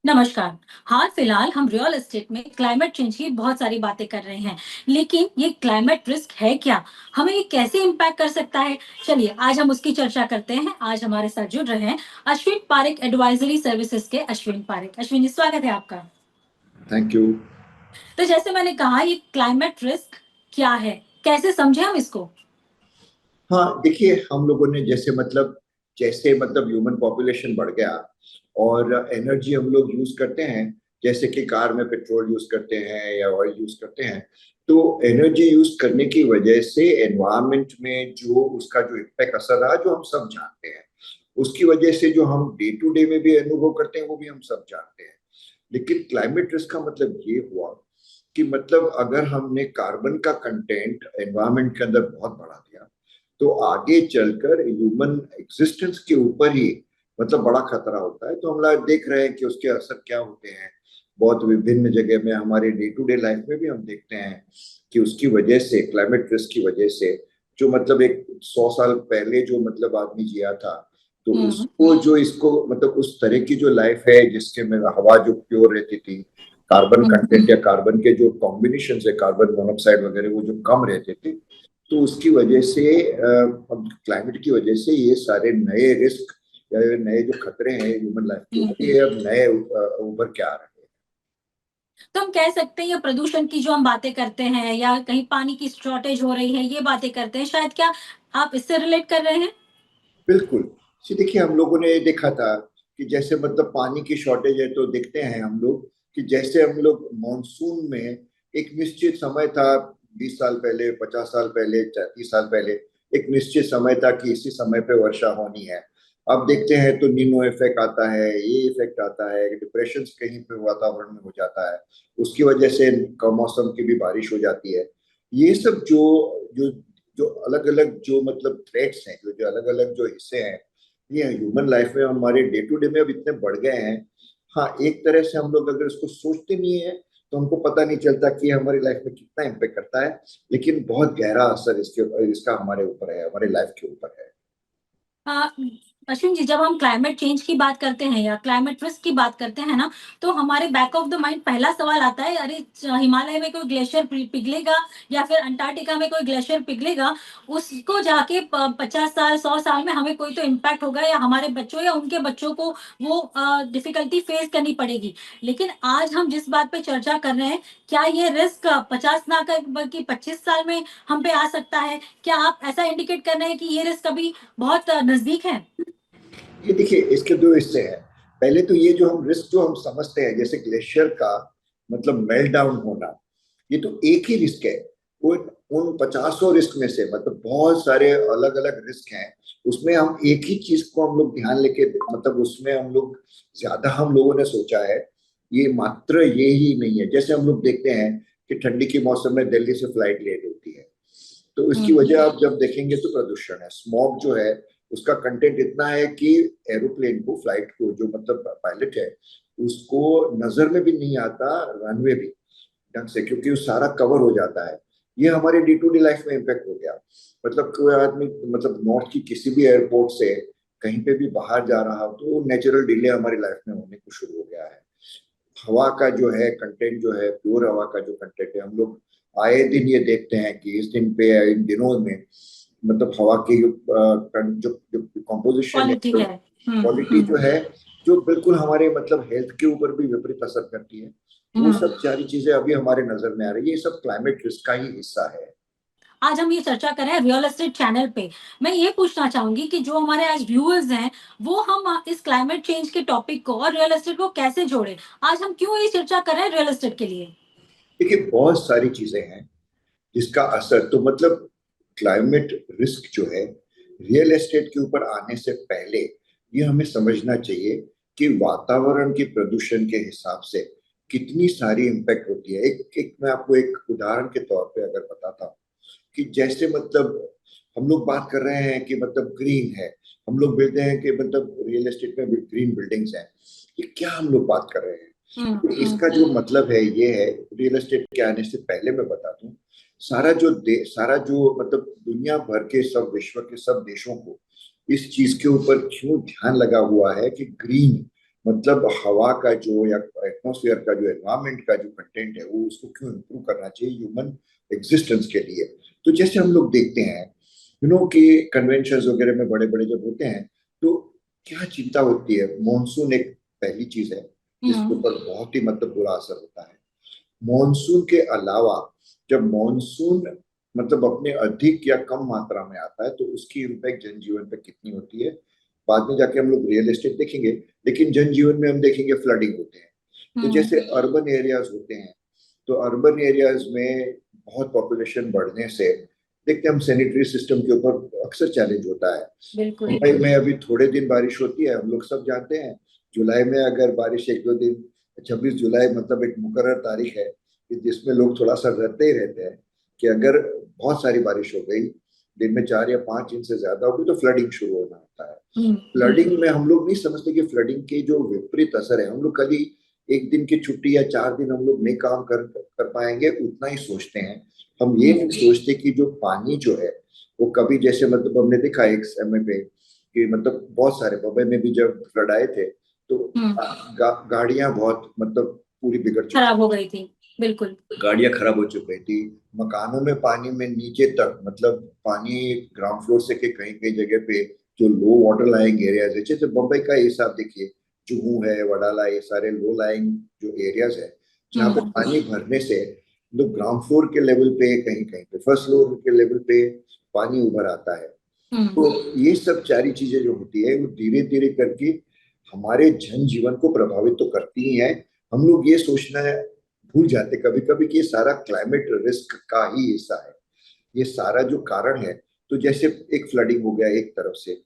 नमस्कार। हाल फिलहाल हम रियल एस्टेट में क्लाइमेट चेंज की बहुत सारी बातें कर रहे हैं, लेकिन ये क्लाइमेट रिस्क है क्या? हमें ये कैसे इम्पैक्ट कर सकता है? चलिए आज हम उसकी चर्चा करते हैं। आज हमारे साथ जुड़ रहे हैं अश्विन पारिक एडवाइजरी सर्विसेज के अश्विन पारिक। अश्विन जी, स्वागत है आपका। Thank you. तो जैसे मैंने कहा, ये क्लाइमेट रिस्क क्या है, कैसे समझे हम इसको? हाँ, देखिए, हम लोगों ने जैसे मतलब ह्यूमन पॉपुलेशन बढ़ गया और एनर्जी हम लोग यूज करते हैं। जैसे कि कार में पेट्रोल यूज करते हैं या ऑयल यूज करते हैं। तो एनर्जी यूज करने की वजह से एनवायरनमेंट में जो उसका जो इम्पैक्ट असर रहा, जो हम सब जानते हैं, उसकी वजह से जो हम डे टू डे में भी अनुभव करते हैं, वो भी हम सब जानते हैं। लेकिन क्लाइमेट रिस्क का मतलब ये हुआ कि मतलब अगर हमने कार्बन का कंटेंट एनवायरनमेंट के अंदर बहुत बढ़ा दिया, तो आगे चलकर ह्यूमन एग्जिस्टेंस के ऊपर ही मतलब बड़ा खतरा होता है। तो हम लोग देख रहे हैं कि उसके असर क्या होते हैं। बहुत विभिन्न जगह में हमारे डे टू डे लाइफ में भी हम देखते हैं कि उसकी वजह से, क्लाइमेट रिस्क की वजह से, जो मतलब एक 100 साल पहले जो मतलब आदमी जिया था, तो हम्म। उसको जो इसको मतलब उस तरह की जो लाइफ है जिसके में हवा जो प्योर रहती थी, कार्बन कंटेंट या कार्बन के जो कॉम्बिनेशन है, कार्बन मोनोऑक्साइड वगैरह, वो जो कम रहते थे। तो उसकी वजह से अब क्लाइमेट की वजह से ये सारे नए रिस्क या नए जो खतरे हैं ह्यूमन लाइफ के ऊपर, हम्म। ये अब नए उभर के आ रहे हैं। तो हम कह सकते हैं, ये प्रदूषण की जो हम बातें करते हैं या कहीं पानी की शॉर्टेज हो रही है, ये बातें करते हैं शायद, क्या आप इससे रिलेट कर रहे हैं? बिल्कुल। देखिए, हम लोगों ने देखा था कि जैसे मतलब पानी की शॉर्टेज है, तो देखते हैं हम लोग कि जैसे हम लोग मॉनसून में एक निश्चित समय था, 20 साल पहले, 50 साल पहले, 30 साल पहले, एक निश्चित समय था कि इसी समय पे वर्षा होनी है। अब देखते हैं तो निनो इफेक्ट आता है, ये इफेक्ट आता है, डिप्रेशन कहीं पे वातावरण में हो जाता है, उसकी वजह से कम मौसम की भी बारिश हो जाती है। ये सब जो जो जो अलग अलग जो मतलब थ्रेट्स हैं, जो जो अलग अलग जो हिस्से हैं, ये ह्यूमन लाइफ में हमारे डे टू डे में अब इतने बढ़ गए हैं। हाँ, एक तरह से हम लोग अगर इसको सोचते नहीं है, तो हमको पता नहीं चलता कि हमारी लाइफ में कितना इम्पेक्ट करता है। लेकिन बहुत गहरा असर इसका हमारे ऊपर है, हमारे लाइफ के ऊपर है। हाँ, अश्विन जी, जब हम क्लाइमेट चेंज की बात करते हैं या क्लाइमेट रिस्क की बात करते हैं ना, तो हमारे बैक ऑफ द माइंड पहला सवाल आता है, अरे हिमालय में कोई ग्लेशियर पिघलेगा या फिर अंटार्कटिका में कोई ग्लेशियर पिघलेगा, उसको जाके 50 साल 100 साल में हमें कोई तो इम्पैक्ट होगा या हमारे बच्चों या उनके बच्चों को वो डिफिकल्टी फेस करनी पड़ेगी। लेकिन आज हम जिस बात पे चर्चा कर रहे हैं, क्या ये रिस्क 50 ना कर बल्कि 25 साल में हम पे आ सकता है? क्या आप ऐसा इंडिकेट कर रहे हैं कि ये रिस्क अभी बहुत नजदीक है? ये देखिए, इसके दो हिस्से हैं। पहले तो ये जो हम रिस्क जो हम समझते हैं, जैसे ग्लेशियर का मतलब मेल्ट डाउन होना, ये तो एक ही रिस्क है। वो उन 50 रिस्क में से मतलब बहुत सारे अलग अलग रिस्क हैं। उसमें हम एक ही चीज को हम लोग ध्यान लेके मतलब उसमें हम लोग ज्यादा हम लोगों ने सोचा है। ये मात्र ये ही नहीं है। जैसे हम लोग देखते हैं कि ठंडी के मौसम में दिल्ली से फ्लाइट लेट होती है, तो इसकी हम्म। वजह आप जब देखेंगे तो प्रदूषण है, स्मॉग जो है, उसका कंटेंट इतना है कि एरोप्लेन को, फ्लाइट को, जो मतलब पायलट है, उसको नजर में भी नहीं आता, रनवे भी ढंग से, क्योंकि वो सारा कवर हो जाता है। ये हमारे डे टू डे लाइफ में इम्पेक्ट हो गया। मतलब कोई आदमी मतलब नॉर्थ की किसी भी एयरपोर्ट से कहीं पे भी बाहर जा रहा हो, तो नेचुरल डिले हमारी लाइफ में होने को शुरू हो गया है। हवा का जो है कंटेंट, जो है प्योर हवा का जो कंटेंट है, हम लोग आए दिन ये देखते हैं कि इस दिन पे, इन दिनों में मतलब हवा की जो जो कॉम्पोजिशन है, क्वालिटी जो है। क्वालिटी जो है, जो बिल्कुल हमारे मतलब हेल्थ के ऊपर भी विपरीत असर करती है। वो हम्म। सब सारी चीजें अभी हमारे नजर में आ रही है। ये सब क्लाइमेट रिस्क का ही हिस्सा है। आज हम ये चर्चा कर रहे हैं रियल एस्टेट चैनल पे। मैं ये पूछना चाहूंगी कि जो हमारे आज व्यूअर्स हैं, वो हम इस क्लाइमेट चेंज के टॉपिक को और रियल एस्टेट को कैसे जोड़े? आज हम क्यों ये चर्चा कर रहे हैं रियल एस्टेट के लिए? देखिए, बहुत सारी चीजें हैं जिसका असर तो मतलब क्लाइमेट रिस्क जो है, रियल एस्टेट के ऊपर आने से पहले ये हमें समझना चाहिए कि वातावरण के प्रदूषण के हिसाब से कितनी सारी इम्पैक्ट होती है। एक एक मैं आपको एक उदाहरण के तौर पे अगर बताता हूँ कि जैसे मतलब हम लोग बात कर रहे हैं कि मतलब ग्रीन है, हम लोग बोलते हैं कि मतलब रियल एस्टेट में ग्रीन बिल्डिंग्स हैं। ये क्या हम लोग बात कर रहे हैं? तो इसका जो मतलब है ये है, रियल एस्टेट के आने से पहले मैं बता दूं, सारा जो मतलब दुनिया भर के सब विश्व के सब देशों को इस चीज के ऊपर क्यों ध्यान लगा हुआ है कि ग्रीन मतलब हवा का जो या एटमॉस्फेयर का जो एनवायरमेंट का जो कंटेंट है वो उसको क्यों इम्प्रूव करना चाहिए ह्यूमन एग्जिस्टेंस के लिए। तो जैसे हम लोग देखते हैं कि कन्वेंशन वगैरह में बड़े बड़े जब होते हैं तो क्या चिंता होती है। मॉनसून एक पहली चीज है जिसके हम्म। ऊपर बहुत ही मतलब बुरा असर होता है। मॉनसून के अलावा जब मॉनसून मतलब अपने अधिक या कम मात्रा में आता है तो उसकी इम्पैक्ट जनजीवन पे कितनी होती है बाद में जाके हम लोग रियल एस्टेट देखेंगे। लेकिन जनजीवन में हम देखेंगे फ्लडिंग होते हैं। तो हम्म। जैसे अर्बन एरियाज होते हैं तो अर्बन एरियाज में बहुत पॉपुलेशन बढ़ने से देखते हैं हम सैनिटरी सिस्टम के ऊपर अक्सर चैलेंज होता है। बिल्कुल। मुंबई में अभी थोड़े दिन बारिश होती है हम लोग सब जानते हैं। जुलाई में अगर बारिश एक दो दिन 26 जुलाई मतलब एक मुकर्रर तारीख है कि जिसमें लोग थोड़ा सा डरते ही रहते हैं कि अगर बहुत सारी बारिश हो गई दिन में 4 या 5 इंच से ज्यादा होगी तो फ्लडिंग शुरू होना होता है। फ्लडिंग में हम लोग नहीं समझते कि फ्लडिंग के जो विपरीत असर है हम लोग कल ही एक दिन की छुट्टी या 4 दिन हम लोग नहीं काम कर पाएंगे उतना ही सोचते हैं। हम ये नहीं सोचते कि जो पानी जो है वो कभी जैसे मतलब हमने देखा एक समय पे कि मतलब बहुत सारे बम्बई में भी जब फ्लड आए थे तो हम्म। गाड़ियां बहुत मतलब पूरी बिगड़ चुकी खराब हो गई थी। बिल्कुल। गाड़ियां खराब हो चुकी थी। मकानों में पानी में नीचे तक मतलब पानी ग्राउंड फ्लोर से के कहीं कहीं जगह पे जो लो वाटर लाइंग एरियाज है जैसे मुंबई का हिसाब देखिए जुहू है वडाला ये सारे लो लाइंग जो एरियाज है जहाँ पे हम्म। पानी भरने से लोग ग्राउंड फ्लोर के लेवल पे कहीं कहीं पे फर्स्ट फ्लोर के लेवल पे पानी उभर आता है। हम्म। तो ये सब सारी चीजें जो होती है वो धीरे धीरे करके हमारे जनजीवन को प्रभावित तो करती ही है। हम लोग ये सोचना है भूल जाते कभी कभी कि ये सारा क्लाइमेट रिस्क का ही हिस्सा है। ये सारा जो कारण है तो जैसे एक फ्लडिंग हो गया एक तरफ से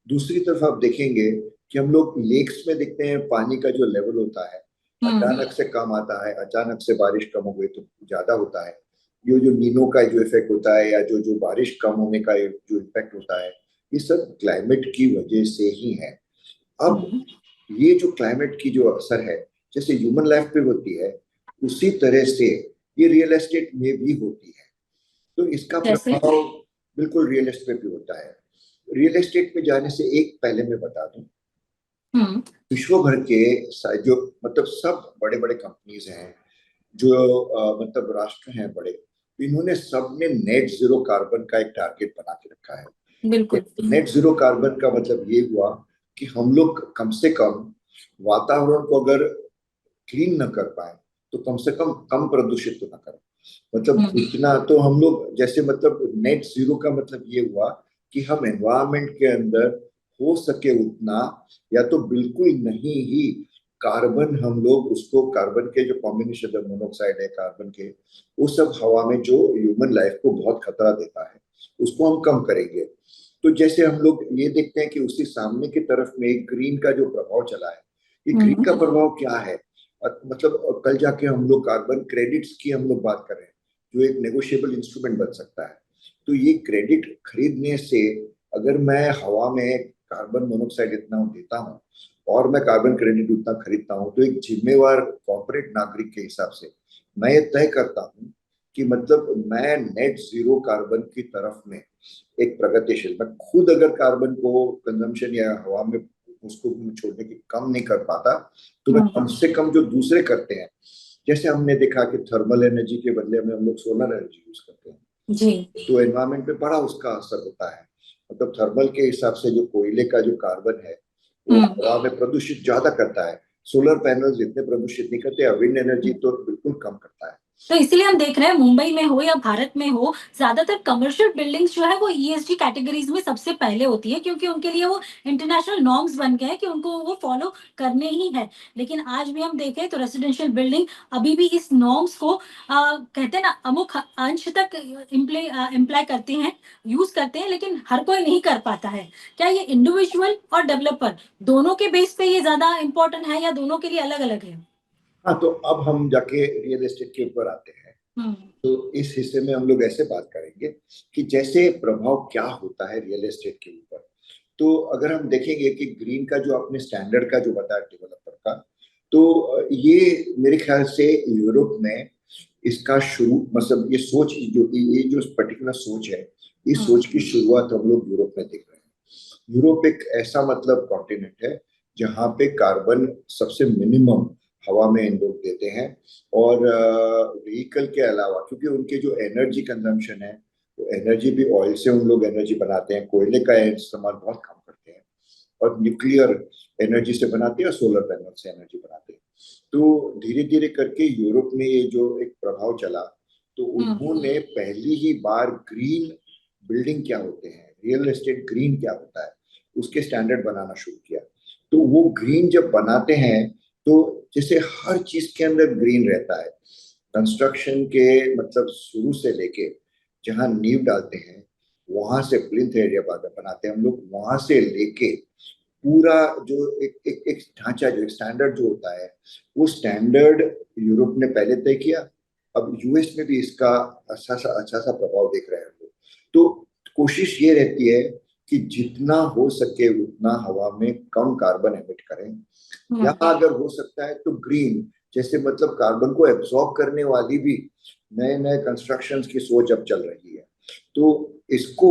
दूसरी तरफ आप देखेंगे कि हम लोग लेक्स में देखते हैं पानी का जो लेवल होता है हम्म। अचानक से कम आता है अचानक से बारिश कम हो गई तो ज्यादा होता है। ये जो नीनो का जो इफेक्ट होता है या जो जो बारिश कम होने का जो इफेक्ट होता है ये सब क्लाइमेट की वजह से ही है। अब हम्म। ये जो क्लाइमेट की जो असर है जैसे ह्यूमन लाइफ पे होती है उसी तरह से ये रियल एस्टेट में भी होती है। तो इसका जैसे। प्रभाव बिल्कुल रियल एस्टेट पे भी होता है। रियल एस्टेट में जाने से एक पहले मैं बता दूं हम्म। विश्व भर के जो मतलब सब बड़े बड़े कंपनीज हैं जो मतलब राष्ट्र हैं बड़े तो इन्होंने सबने नेट जीरो कार्बन का एक टारगेट बना के रखा है। बिल्कुल। नेट जीरो कार्बन का मतलब ये हुआ कि हम लोग कम से कम वातावरण को अगर क्लीन न कर पाए तो कम से कम प्रदूषित तो ना करें। मतलब हम्म। इतना तो हम लोग जैसे मतलब नेट जीरो का मतलब ये हुआ कि हम एनवायरमेंट के अंदर हो सके उतना या तो बिल्कुल नहीं ही कार्बन हम लोग उसको कार्बन के जो कॉम्बिनेशन है मोनोऑक्साइड है कार्बन के वो सब हवा में जो ह्यूमन लाइफ को बहुत खतरा देता है उसको हम कम करेंगे। तो जैसे हम लोग ये देखते हैं कि उसी सामने की तरफ में एक ग्रीन का जो प्रभाव चला है ये ग्रीन हम्म। का प्रभाव क्या है। मतलब कल जाके हम लोग कार्बन क्रेडिट्स की हम लोग बात कर रहे हैं जो एक नेगोशिएबल इंस्ट्रूमेंट बन सकता है। तो ये क्रेडिट खरीदने से अगर मैं हवा में कार्बन मोनोऑक्साइड इतना देता हूँ और मैं कार्बन क्रेडिट उतना खरीदता हूँ तो एक जिम्मेवार कॉर्पोरेट नागरिक के हिसाब से मैं ये तय करता हूँ कि मतलब मैं नेट जीरो कार्बन की तरफ में एक प्रगतिशील मैं खुद अगर कार्बन को कंजम्पशन या हवा में उसको छोड़ने की कम नहीं कर पाता तो मैं कम से कम जो दूसरे करते हैं जैसे हमने देखा कि थर्मल एनर्जी के बदले में हम लोग सोलर एनर्जी यूज करते हैं जी। तो एनवायरमेंट पे बड़ा उसका असर होता है। मतलब थर्मल के हिसाब से जो कोयले का जो कार्बन है वो हम्म। हवा में प्रदूषित ज्यादा करता है। सोलर पैनल इतने प्रदूषित नहीं करते विंड एनर्जी तो बिल्कुल कम करता है। तो इसलिए हम देख रहे हैं मुंबई में हो या भारत में हो, ज्यादातर कमर्शियल बिल्डिंग्स जो है वो ईएसजी कैटेगरीज में सबसे पहले होती है, क्योंकि उनके लिए वो इंटरनेशनल नॉर्म्स बन गए हैं कि उनको वो फॉलो करने ही है। लेकिन आज भी हम देखें तो रेसिडेंशियल बिल्डिंग अभी भी इस नॉर्म्स को कहते हैं ना अमुक अंश तक इम्प्लाई करते हैं, यूज करते हैं, लेकिन हर कोई नहीं कर पाता है। क्या ये इंडिविजुअल और डेवलपर दोनों के बेस पे ये ज्यादा इंपॉर्टेंट है या दोनों के लिए अलग अलग है? हाँ तो अब हम जाके रियल एस्टेट के ऊपर आते हैं। हम्म। तो इस हिस्से में हम लोग ऐसे बात करेंगे कि जैसे प्रभाव क्या होता है रियल एस्टेट के ऊपर। तो अगर हम देखेंगे कि ग्रीन का जो आपने स्टैंडर्ड का जो बताया डेवलपर का तो ये मेरे ख्याल से यूरोप में इसका शुरू मतलब ये सोच जो पर्टिकुलर सोच है इस सोच की शुरुआत हम लोग यूरोप में देख रहे हैं। यूरोप एक ऐसा मतलब कॉन्टिनेंट है जहाँ पे कार्बन सबसे मिनिमम हवा में इन लोग देते हैं। और व्हीकल के अलावा, क्योंकि उनके जो एनर्जी कंजम्पशन है, तो एनर्जी भी ऑयल से उन लोग एनर्जी बनाते हैं, कोयले का इस्तेमाल बहुत कम करते हैं, और न्यूक्लियर एनर्जी से बनाते हैं और सोलर पैनल से एनर्जी बनाते हैं। तो धीरे धीरे करके यूरोप में ये जो एक प्रभाव चला, तो उन्होंने पहली ही बार ग्रीन बिल्डिंग क्या होते हैं, रियल एस्टेट ग्रीन क्या होता है, उसके स्टैंडर्ड बनाना शुरू किया। तो वो ग्रीन जब बनाते हैं, तो जैसे हर चीज के अंदर ग्रीन रहता है, कंस्ट्रक्शन के मतलब शुरू से लेके जहाँ नींव डालते हैं, वहां से प्लिंथ एरिया बनाते हैं हम लोग, वहां से लेके पूरा जो एक ढांचा, जो एक स्टैंडर्ड जो होता है, वो स्टैंडर्ड यूरोप ने पहले तय किया। अब यूएस में भी इसका अच्छा सा प्रभाव देख रहे हैं हम लोग। तो कोशिश ये रहती है कि जितना हो सके उतना हवा में कम कार्बन एमिट करें, या अगर हो सकता है तो ग्रीन, जैसे मतलब कार्बन को एब्जॉर्ब करने वाली भी नए नए कंस्ट्रक्शन की सोच अब चल रही है। तो इसको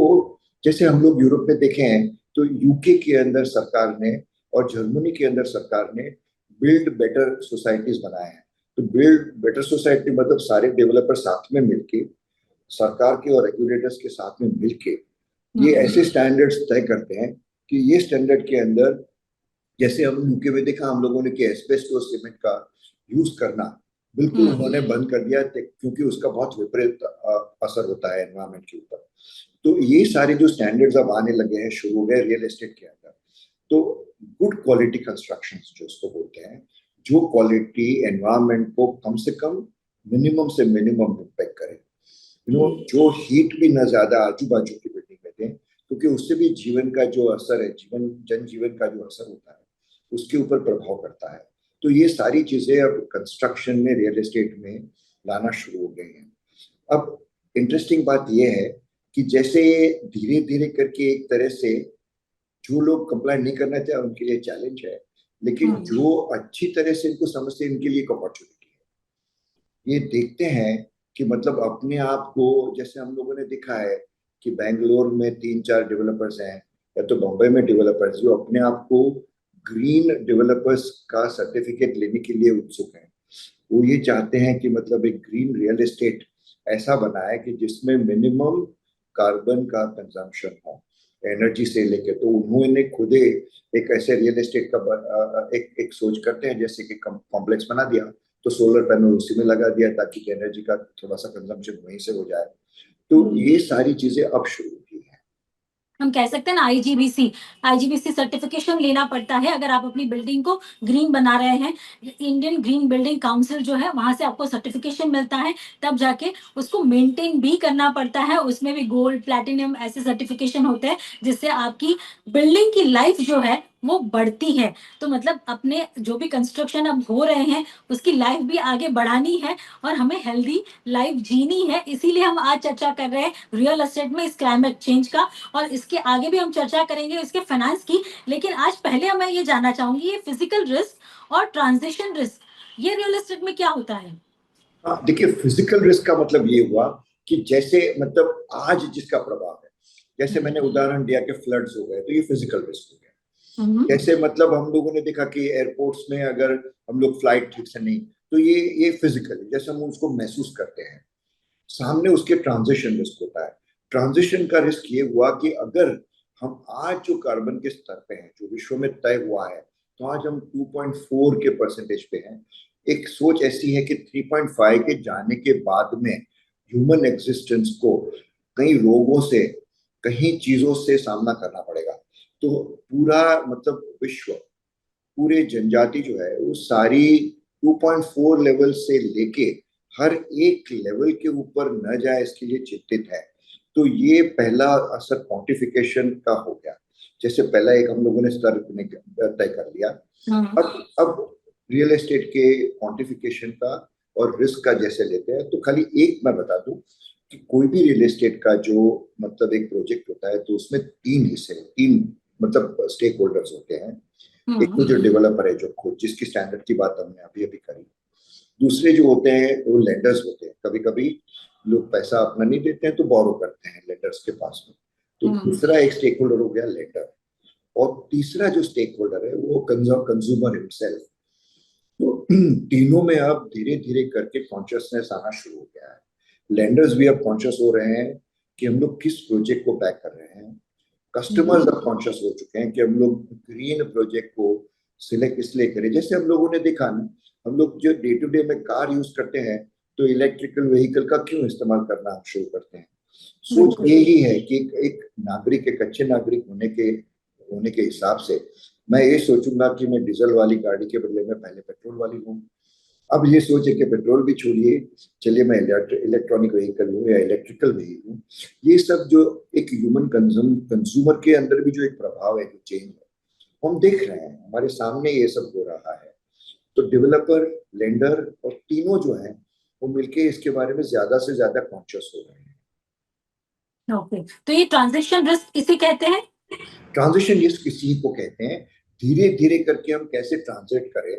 जैसे हम लोग यूरोप में देखे हैं, तो यूके के अंदर सरकार ने और जर्मनी के अंदर सरकार ने बिल्ड बेटर सोसाइटीज बनाए हैं। तो बिल्ड बेटर सोसाइटी मतलब सारे डेवलपर साथ में मिलके, सरकार के और रेगुलेटर्स के साथ में मिलके ये ऐसे स्टैंडर्ड्स तय करते हैं कि ये स्टैंडर्ड के अंदर, जैसे हम यूके में देखा हम लोगों ने कि एस्बेस्टोस सीमेंट का यूज करना बिल्कुल उन्होंने बंद कर दिया, क्योंकि उसका बहुत विपरीत असर होता है एनवायरमेंट के ऊपर। तो ये सारे जो स्टैंडर्ड्स अब आने लगे हैं, शुरू हो गए रियल एस्टेट के अंदर। तो गुड क्वालिटी कंस्ट्रक्शन जो उसको बोलते हैं, जो क्वालिटी एनवायरमेंट को कम से कम, मिनिमम से मिनिमम इम्पैक्ट करे, जो हीट भी ना ज्यादा आजू बाजू की बिल्डिंग में दें, क्योंकि उससे भी जीवन का जो असर है, जनजीवन का जो असर होता है, उसके ऊपर प्रभाव पड़ता है। तो ये सारी चीजें अब कंस्ट्रक्शन में, रियल एस्टेट में लाना शुरू हो गई हैं। अब इंटरेस्टिंग बात यह है कि जैसे धीरे धीरे करके एक तरह से जो लोग कंप्लाई नहीं करना चाहते उनके लिए चैलेंज है, लेकिन जो अच्छी तरह से इनको समझते हैं उनके लिए एक अपॉर्चुनिटी है। ये देखते हैं कि मतलब अपने आप को, जैसे हम लोगों ने देखा है कि बैंगलोर में 3-4 डेवलपर्स हैं, या तो बम्बई में डेवलपर्स, जो अपने आप को ग्रीन डेवलपर्स का सर्टिफिकेट लेने के लिए उत्सुक हैं। वो ये चाहते हैं कि मतलब एक ग्रीन रियल एस्टेट ऐसा बना है कि जिसमें मिनिमम कार्बन का कंजम्पशन हो, एनर्जी से लेके। तो उन्होंने खुद एक ऐसे रियल एस्टेट का एक सोच करते हैं, जैसे कि कॉम्प्लेक्स बना दिया तो सोलर पैनल उसी में लगा दिया, ताकि एनर्जी का थोड़ा सा कंजम्पशन वहीं से हो जाए। तो ये सारी चीजें अब शुरू की है। हम कह सकते हैं ना आईजीबीसी सर्टिफिकेशन लेना पड़ता है अगर आप अपनी बिल्डिंग को ग्रीन बना रहे हैं। इंडियन ग्रीन बिल्डिंग काउंसिल जो है वहां से आपको सर्टिफिकेशन मिलता है, तब जाके उसको मेंटेन भी करना पड़ता है। उसमें भी गोल्ड, प्लैटिनम ऐसे सर्टिफिकेशन होते हैं जिससे आपकी बिल्डिंग की लाइफ जो है वो बढ़ती है। तो मतलब अपने जो भी कंस्ट्रक्शन अब हो रहे हैं उसकी लाइफ भी आगे बढ़ानी है और हमें हेल्दी लाइफ जीनी है। इसीलिए हम आज चर्चा कर रहे हैं रियल एस्टेट में इस क्लाइमेट चेंज का, और इसके आगे भी हम चर्चा करेंगे इसके फाइनेंस की। लेकिन आज पहले मैं ये जानना चाहूंगी, ये फिजिकल रिस्क और ट्रांजिशन रिस्क ये रियल एस्टेट में क्या होता है? हाँ, देखिए फिजिकल रिस्क का मतलब ये हुआ कि जैसे मतलब आज जिसका प्रभाव है, जैसे मैंने उदाहरण दिया कि फ्लड्स हो गए, तो ये फिजिकल रिस्क हो गया। जैसे मतलब हम लोगों ने देखा कि एयरपोर्ट्स में अगर हम लोग फ्लाइट ठीक से नहीं, तो ये फिजिकली जैसे हम उसको महसूस करते हैं। सामने उसके ट्रांजिशन रिस्क होता है। ट्रांजिशन का रिस्क ये हुआ कि अगर हम आज जो कार्बन के स्तर पे हैं, जो विश्व में तय हुआ है, तो आज हम 2.4 के परसेंटेज पे हैं। एक सोच ऐसी है कि 3.5 के जाने के बाद में ह्यूमन एग्जिस्टेंस को कई रोगों से, कई चीजों से सामना करना पड़ेगा। तो पूरा मतलब विश्व, पूरे जनजाति जो है वो सारी 2.4 लेवल से लेके हर एक लेवल के ऊपर न जाए, इसके लिए चिंतित है। तो ये पहला असर क्वांटिफिकेशन का हो गया। जैसे पहला एक हम लोगों ने स्तर तय कर लिया। अब रियल एस्टेट के क्वांटिफिकेशन का और रिस्क का जैसे लेते हैं, तो खाली एक मैं बता दूं कि कोई भी रियल एस्टेट का जो मतलब एक प्रोजेक्ट होता है, तो उसमें 3 हिस्से, 3 मतलब स्टेक होल्डर्स होते हैं। एक तो जो डेवलपर है, जो खुद जिसकी स्टैंडर्ड की बात हमने अभी अभी करी। दूसरे जो होते हैं वो लेंडर्स होते हैं। कभी कभी लोग पैसा अपना नहीं देते हैं तो बोरो करते हैं लेंडर्स के पास में। तो दूसरा एक स्टेक होल्डर हो गया लेंडर। और तीसरा जो स्टेक होल्डर है वो वो कंज्यूमर हिमसेल्फ। तो तीनों में अब धीरे धीरे करके कॉन्शियसनेस आना शुरू हो गया है। लेंडर्स भी अब कॉन्शियस हो रहे हैं कि हम लोग किस प्रोजेक्ट को बैक कर रहे हैं। कस्टमर्स अब कॉन्शियस हो चुके हैं कि हम लोग ग्रीन प्रोजेक्ट को सिलेक्ट इसलिए करें। जैसे हम लोगों ने देखा ना, हम लोग जो डे टू डे में कार यूज करते हैं तो इलेक्ट्रिकल व्हीकल का क्यों इस्तेमाल करना हम शुरू करते हैं। सोच बिल्कुल। यही है कि एक नागरिक, एक अच्छे नागरिक होने के हिसाब से मैं ये सोचूंगा कि मैं डीजल वाली गाड़ी के बदले में पहले पेट्रोल वाली लूं। अब ये सोच है कि पेट्रोल भी छोड़िए, चलिए मैं इलेक्ट्रॉनिक व्हीकल हूँ या इलेक्ट्रिकल व्हीकल हूँ। ये सब जो एक ह्यूमन कंज्यूमर के अंदर भी जो एक प्रभाव है, जो चेंज है, हम देख रहे हैं हमारे सामने ये सब हो रहा है। तो डेवलपर, लेंडर और तीनों जो है वो मिलके इसके बारे में ज्यादा से ज्यादा कॉन्शियस हो रहे हैं। ओके, तो ये ट्रांजिशन रिस्क इसे कहते हैं। ट्रांजिशन रिस्क इसी को कहते हैं। धीरे धीरे करके हम कैसे ट्रांजिट करें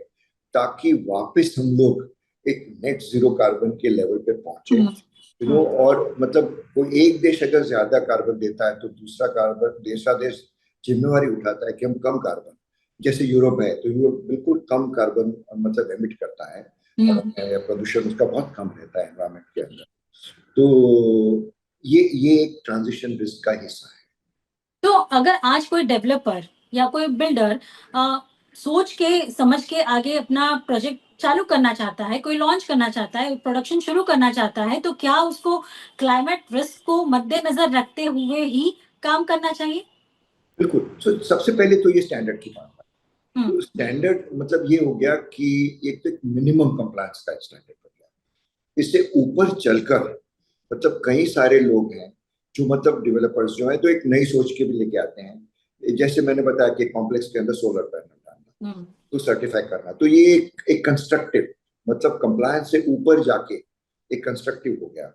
ताकि वापस हम लोग एक नेट जीरो कार्बन के लेवल पे पहुंचे। और मतलब कोई एक देश अगर ज्यादा कार्बन देता है तो दूसरा देश जिम्मेवारी उठाता है कि हम कम कार्बन, जैसे यूरोप है तो यूरोप बिल्कुल कम कार्बन मतलब एमिट करता है, प्रदूषण उसका बहुत कम रहता है एनवायरमेंट के अंदर। तो ये एक ट्रांजिशन रिस्क का हिस्सा है। तो अगर आज कोई डेवलपर या कोई बिल्डर सोच के समझ के आगे अपना प्रोजेक्ट चालू करना चाहता है, कोई लॉन्च करना चाहता है, प्रोडक्शन शुरू करना चाहता है, तो क्या उसको क्लाइमेट रिस्क को मद्देनजर रखते हुए ही काम करना चाहिए? बिल्कुल। तो सबसे पहले तो ये स्टैंडर्ड की बात है। हम्म। तो स्टैंडर्ड मतलब ये हो गया कि एक तो मिनिमम कंप्लायंस का स्टैंडर्ड हो गया। इससे ऊपर चलकर मतलब कई सारे लोग हैं जो मतलब डेवलपर्स जो है तो एक नई सोच के भी लेके आते हैं। जैसे मैंने बताया कि कॉम्प्लेक्स के अंदर सोलर पैनल डालना, तो सर्टिफाई करना, तो ये एक कंस्ट्रक्टिव मतलब कंप्लायंस से ऊपर जाके एक कंस्ट्रक्टिव हो गया।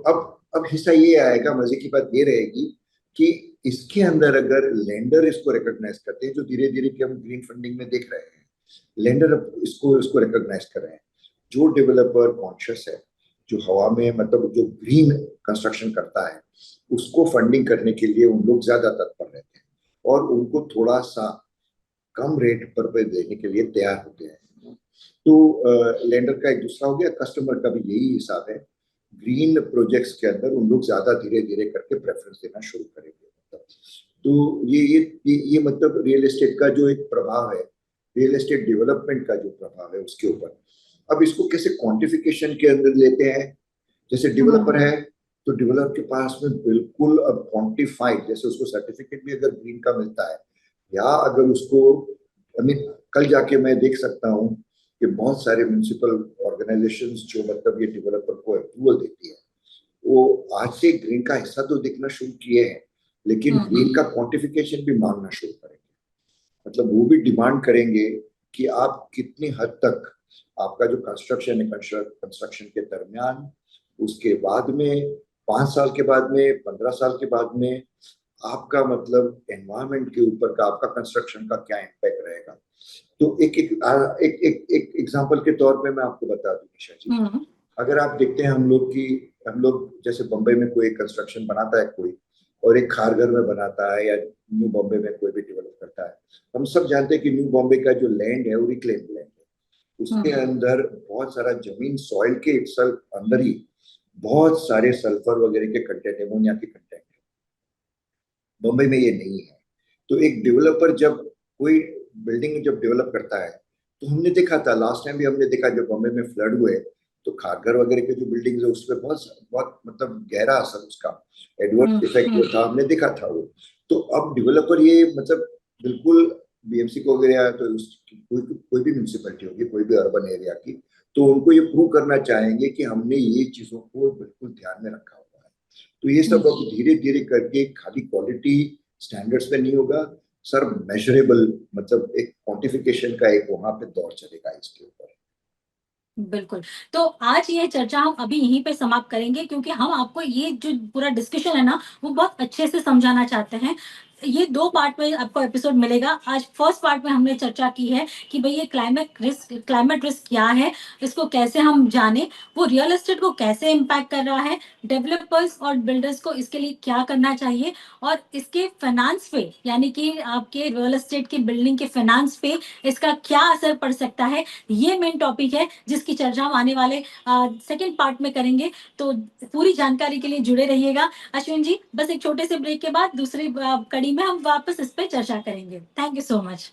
अब हिस्सा ये आएगा, मजे की बात ये रहेगी कि इसके अंदर अगर लेंडर इसको रिकॉग्नाइज करते हैं, जो धीरे धीरे कि हम ग्रीन फंडिंग में देख रहे हैं, लेंडर अब इसको इसको रिकॉग्नाइज कर रहे हैं। जो डेवलपर कॉन्शियस है, जो हवा में मतलब जो ग्रीन कंस्ट्रक्शन करता है, उसको फंडिंग करने के लिए उन लोग ज्यादा तत्पर रहते हैं और उनको थोड़ा सा कम रेट पर पे देने के लिए तैयार होते हैं। तो लेंडर का एक दूसरा हो गया, कस्टमर का भी यही हिसाब है। ग्रीन प्रोजेक्ट्स के अंदर उन लोग ज्यादा धीरे धीरे करके प्रेफरेंस देना शुरू करेंगे। तो ये मतलब रियल एस्टेट का जो एक प्रभाव है, रियल एस्टेट डेवलपमेंट का जो प्रभाव है उसके ऊपर। अब इसको कैसे क्वांटिफिकेशन के अंदर लेते हैं। जैसे डेवलपर है तो डेवलपर के पास में बिल्कुल अब क्वांटिफाइड, जैसे उसको सर्टिफिकेट भी अगर ग्रीन का मिलता है, या अगर उसको कल जाके मैं देख सकता हूँ कि बहुत सारे म्यूनिसिपल ऑर्गेनाइजेशंस जो मतलब ये डेवलपर को अप्रूवल देती है, वो आज से ग्रीन का हिस्सा तो दिखना शुरू किए हैं, लेकिन ग्रीन का क्वांटिफिकेशन भी मांगना शुरू करेंगे। मतलब वो भी डिमांड करेंगे कि आप कितनी हद तक आपका जो कंस्ट्रक्शन है, कंस्ट्रक्शन के दरमियान, उसके बाद में, 5 साल के बाद में, 15 साल के बाद में आपका मतलब एनवायरमेंट के ऊपर का आपका कंस्ट्रक्शन का क्या इम्पैक्ट रहेगा। तो एक एग्जांपल के तौर पे मैं आपको बता दूं निशा जी, अगर आप देखते हैं हम लोग जैसे बम्बई में कोई कंस्ट्रक्शन बनाता है कोई, और एक खारघर में बनाता है या न्यू बॉम्बे में कोई भी डेवलप करता है, हम सब जानते हैं कि न्यू बॉम्बे का जो लैंड है वो रिक्लेम लैंड है। उसके अंदर बहुत सारा जमीन, सॉइल के इटसेल्फ अंदर ही बहुत सारे सल्फर वगैरह के कंटेंट, एमोनिया के कंटेंट है। बम्बई में ये नहीं है। तो एक डेवलपर जब कोई बिल्डिंग जब डेवलप करता है, तो हमने देखा था लास्ट टाइम भी हमने देखा जब बम्बई में फ्लड हुए, तो खारघर वगैरह के जो बिल्डिंग्स है उस पर बहुत बहुत मतलब गहरा असर उसका एडवर्स इफेक्ट जो था हमने देखा था वो। तो अब डेवलपर ये मतलब बिल्कुल बीएमसी को वगैरह तो कोई भी म्यूनसिपलिटी होगी, कोई भी अर्बन एरिया की, तो उनको ये प्रूव करना चाहेंगे कि हमने ये चीजों को बिल्कुल ध्यान में रखा हुआ है। तो ये सब अब धीरे धीरे करके खाली क्वालिटी स्टैंडर्ड्स पे नहीं होगा सर, मेजरेबल मतलब एक क्वांटिफिकेशन का एक वहां पे दौर चलेगा इसके ऊपर। बिल्कुल। तो आज ये चर्चा हम अभी यहीं पे समाप्त करेंगे, क्योंकि हम आपको ये जो पूरा डिस्कशन है ना, वो बहुत अच्छे से समझाना चाहते हैं। ये 2 पार्ट में आपको एपिसोड मिलेगा। आज फर्स्ट पार्ट में हमने चर्चा की है कि भई ये क्लाइमेट रिस्क क्या है, इसको कैसे हम जानें, वो रियल एस्टेट को कैसे इम्पैक्ट कर रहा है, डेवलपर्स और बिल्डर्स को इसके लिए क्या करना चाहिए और इसके फाइनेंस पे, यानी कि आपके रियल एस्टेट की बिल्डिंग के फाइनेंस पे इसका क्या असर पड़ सकता है, ये मेन टॉपिक है जिसकी चर्चा हम आने वाले सेकंड पार्ट में करेंगे। तो पूरी जानकारी के लिए जुड़े रहिएगा। अश्विन जी, बस एक छोटे से ब्रेक के बाद दूसरी कड़ी में हम वापस इस पे चर्चा करेंगे। Thank you so much.